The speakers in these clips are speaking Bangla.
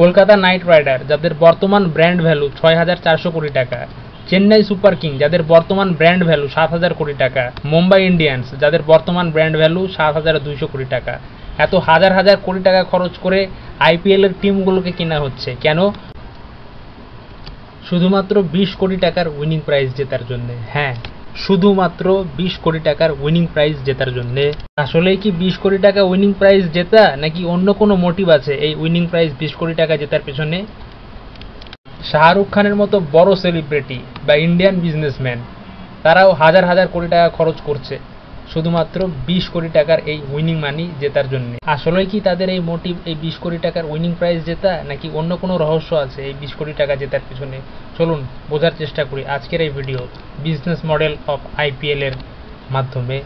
কলকাতা নাইট রাইডার যাদের বর্তমান ব্র্যান্ড ভ্যালু ৬,৪০০ কোটি টাকা, চেন্নাই সুপার কিং যাদের বর্তমান ব্র্যান্ড ভ্যালু ৭,০০০ কোটি টাকা, মুম্বাই ইন্ডিয়ান্স যাদের বর্তমান ব্র্যান্ড ভ্যালু ৭,২০০ কোটি টাকা। এত হাজার হাজার কোটি টাকা খরচ করে আইপিএলের টিমগুলোকে কেনা হচ্ছে কেন? শুধুমাত্র ২০ কোটি টাকার উইনিং প্রাইজ জেতার জন্য। হ্যাঁ, শুধুমাত্র ২০ কোটি টাকার উইনিং প্রাইজ জেতার জন্য। আসলেই কি ২০ কোটি টাকা উইনিং প্রাইজ জেতা, নাকি অন্য কোনো মোটিভ আছে এই উইনিং প্রাইজ ২০ কোটি টাকা জেতার পেছনে? শাহরুখ খানের মতো বড় সেলিব্রিটি বা ইন্ডিয়ান বিজনেসম্যান তারাও হাজার হাজার কোটি টাকা খরচ করছে শুধুমাত্র ২০ কোটি টাকার এই উইনিং মানি জেতার জন্য। আসলে কি তাদের এই মোটিভ এই ২০ কোটি টাকার উইনিং প্রাইজ জেতা, নাকি অন্য কোনো রহস্য আছে এই ২০ কোটি টাকা জেতার পিছনে? চলুন বোঝার চেষ্টা করি আজকের এই video business model of IPL এর মাধ্যমে।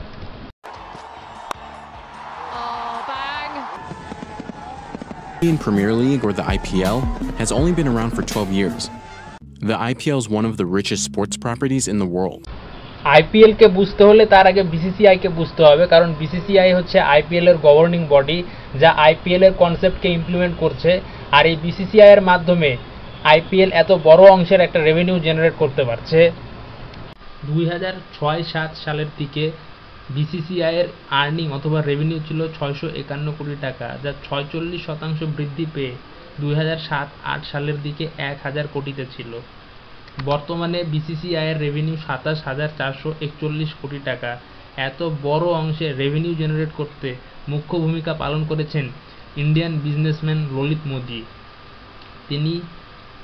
Indian Premier League, or the IPL, has only been around for 12 years. The IPL is one of the richest sports properties in the world. IPL কে বুঝতে হলে তার আগে বিসিসিআই কে বুঝতে হবে, কারণ বিসিসিআই হচ্ছে আইপিএল এর গভর্নিং বডি যা আইপিএল এর কনসেপ্টকে ইমপ্লিমেন্ট করছে। আর এই বিসিসিআই এর মাধ্যমে আইপিএল এত বড় অংশের একটা রেভিনিউ জেনারেট করতে পারছে। 2006-07 সালের দিকে বিসিসিআই এর আর্নিং অথবা রেভিনিউ ছিল 651 কোটি টাকা, যা 46% বৃদ্ধি পেয়ে 2007-08 সালের দিকে 1000 কোটিতে ছিল। বর্তমানে বিসিসিআই এর রেভিনিউ 27,441 কোটি টাকা। এত বড় অংশে রেভিনিউ জেনারেট করতে মুখ্য ভূমিকা পালন করেছেন ইন্ডিয়ান বিজনেসম্যান ললিত মোদি। তিনি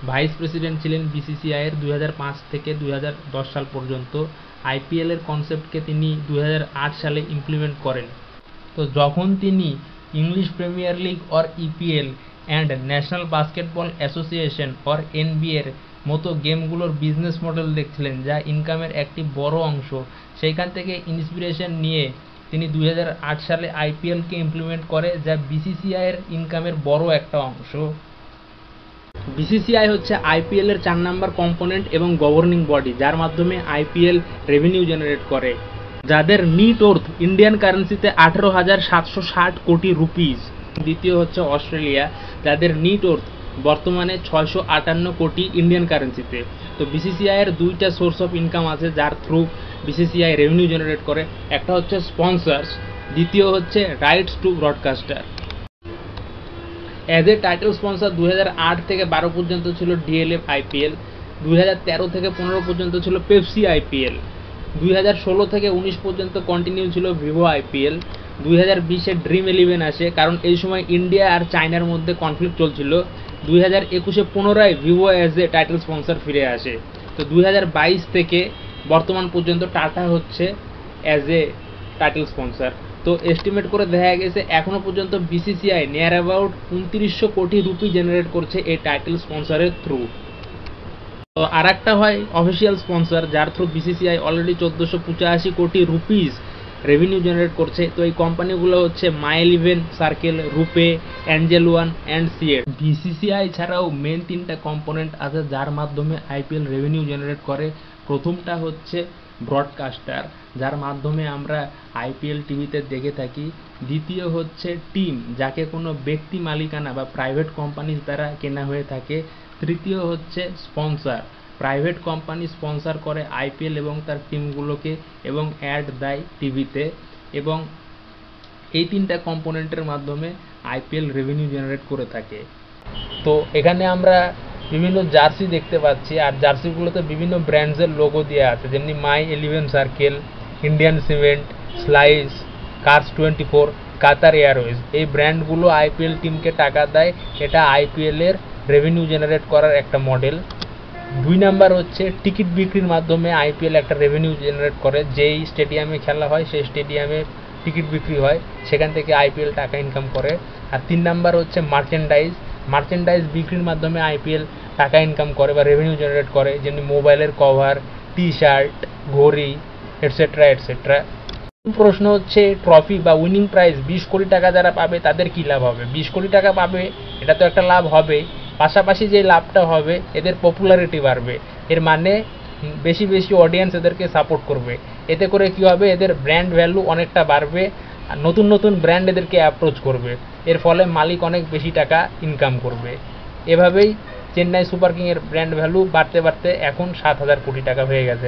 ভাইস প্রেসিডেন্ট ছিলেন বিসিসিআই এর 2005 থেকে 2010 সাল পর্যন্ত। আইপিএল এর কনসেপ্টকে তিনি 2008 সালে ইমপ্লিমেন্ট করেন। তো যখন তিনি English premier league or EPL and national basketball association or NBA এর মতো গেমগুলোর বিজনেস মডেল দেখছিলেন যা ইনকামের একটি বড় অংশ, সেইখান থেকে ইন্সপিরেশন নিয়ে তিনি 2008 সালে আইপিএলকে ইমপ্লিমেন্ট করে, যা বিসিসিআই এর ইনকামের বড় একটা অংশ। বিসিসিআই হচ্ছে আইপিএল এর 4 নম্বর কম্পোনেন্ট এবং গভর্নিং বডি, যার মাধ্যমে আইপিএল রেভিনিউ জেনারেট করে, যাদের নিট ওর্থ ইন্ডিয়ান কারেন্সিতে 18,760 কোটি রুপিস। দ্বিতীয় হচ্ছে অস্ট্রেলিয়া, যাদের নিট ওর্থ বর্তমানে 658 কোটি ইন্ডিয়ান কারেন্সিতে। তো বিসিসিআই এর দুইটা সোর্স অফ ইনকাম আছে যার থ্রু বিসিসিআই রেভিনিউ জেনারেট করে। একটা হচ্ছে স্পন্সর্স, দ্বিতীয় হচ্ছে rights to broadcaster. As a title sponsor 2008 থেকে 12 পর্যন্ত ছিল ডিএলএফ আইপিএল, 2013 থেকে 15 পর্যন্ত ছিল পেপসি আইপিএল, 2016 থেকে 19 পর্যন্ত কন্টিনিউ ছিল ভিভো আইপিএল। 2020-এ ড্রিম 11 আসে, কারণ এই সময় ইন্ডিয়া আর চায়নার মধ্যে কনফ্লিক্ট চলছিল। 2021-এ পুনরায় Vivo as a title sponsor ফিরে আসে। তো 2022 থেকে বর্তমান পর্যন্ত টাটা হচ্ছে অ্যাজ এ টাইটেল স্পন্সর। তো এস্টিমেট করে দেখা গেছে এখনো পর্যন্ত বিসিসিআই নিয়ার অ্যাবাউট 2900 কোটি রুপি জেনারেট করছে এই টাইটেল স্পন্সরের থ্রু। তো আর একটা হয় অফিসিয়াল স্পন্সর, যার থ্রু বিসিসিআই অলরেডি 1485 কোটি রুপিস রেভিনিউ জেনারেট করছে। তো এই কোম্পানিগুলো হচ্ছে মাই11, Circle, RuPay, Angel One and CEAT. BCCI ছাড়াও মেন 3টা কম্পোনেন্ট আছে যার মাধ্যমে আইপিএল রেভিনিউ জেনারেট করে। প্রথমটা হচ্ছে ব্রডকাস্টার, যার মাধ্যমে আমরা আইপিএল টিভিতে দেখে থাকি। দ্বিতীয় হচ্ছে টিম, যাকে কোনো ব্যক্তি মালিকানা বা প্রাইভেট কোম্পানির দ্বারা কেনা হয়ে থাকে। তৃতীয় হচ্ছে স্পন্সর, প্রাইভেট কোম্পানি স্পন্সর করে আইপিএল এবং তার টিমগুলোকে এবং অ্যাড দেয় টিভিতে, এবং এই 3টা কম্পোনেন্টের মাধ্যমে আইপিএল রেভিনিউ জেনারেট করে থাকে। তো এখানে আমরা বিভিন্ন জার্সি দেখতে পাচ্ছি, আর জার্সিগুলোতে বিভিন্ন ব্র্যান্ডসের লোগো দেওয়া আছে, যেমনি মাই11 Circle, Indian Cement, Slice, Cars 24, Qatar Airways. এই ব্র্যান্ডগুলো আইপিএল টিমকে টাকা দেয়, এটা আইপিএল এর রেভিনিউ জেনারেট করার একটা মডেল। 2 নাম্বার হচ্ছে টিকিট বিক্রির মাধ্যমে আইপিএল একটা রেভিনিউ জেনারেট করে। যেই স্টেডিয়ামে খেলা হয় সেই স্টেডিয়ামে টিকিট বিক্রি হয়, সেখান থেকে আইপিএল টাকা ইনকাম করে। আর 3 নাম্বার হচ্ছে মার্চেন্ডাইজ বিক্রির মাধ্যমে আইপিএল টাকা ইনকাম করে বা রেভিনিউ জেনারেট করে, যেমনি মোবাইলের কভার, টি শার্ট, ঘড়ি, এটসেট্রা এটসেট্রা। প্রশ্ন হচ্ছে ট্রফি বা উইনিং প্রাইজ 20 কোটি টাকা যারা পাবে তাদের কি লাভ হবে? 20 কোটি টাকা পাবে, এটা তো একটা লাভ হবে, পাশাপাশি যে লাভটা হবে এদের পপুলারিটি বাড়বে। এর মানে বেশি বেশি অডিয়েন্স এদেরকে সাপোর্ট করবে। এতে করে কি হবে, এদের ব্র্যান্ড ভ্যালু অনেকটা বাড়বে, আর নতুন নতুন ব্র্যান্ড এদেরকে অ্যাপ্রোচ করবে। এর ফলে মালিক অনেক বেশি টাকা ইনকাম করবে। এভাবেই চেন্নাই সুপার কিংয়ের ব্র্যান্ড ভ্যালু বাড়তে বাড়তে এখন 7,000 কোটি টাকা হয়ে গেছে।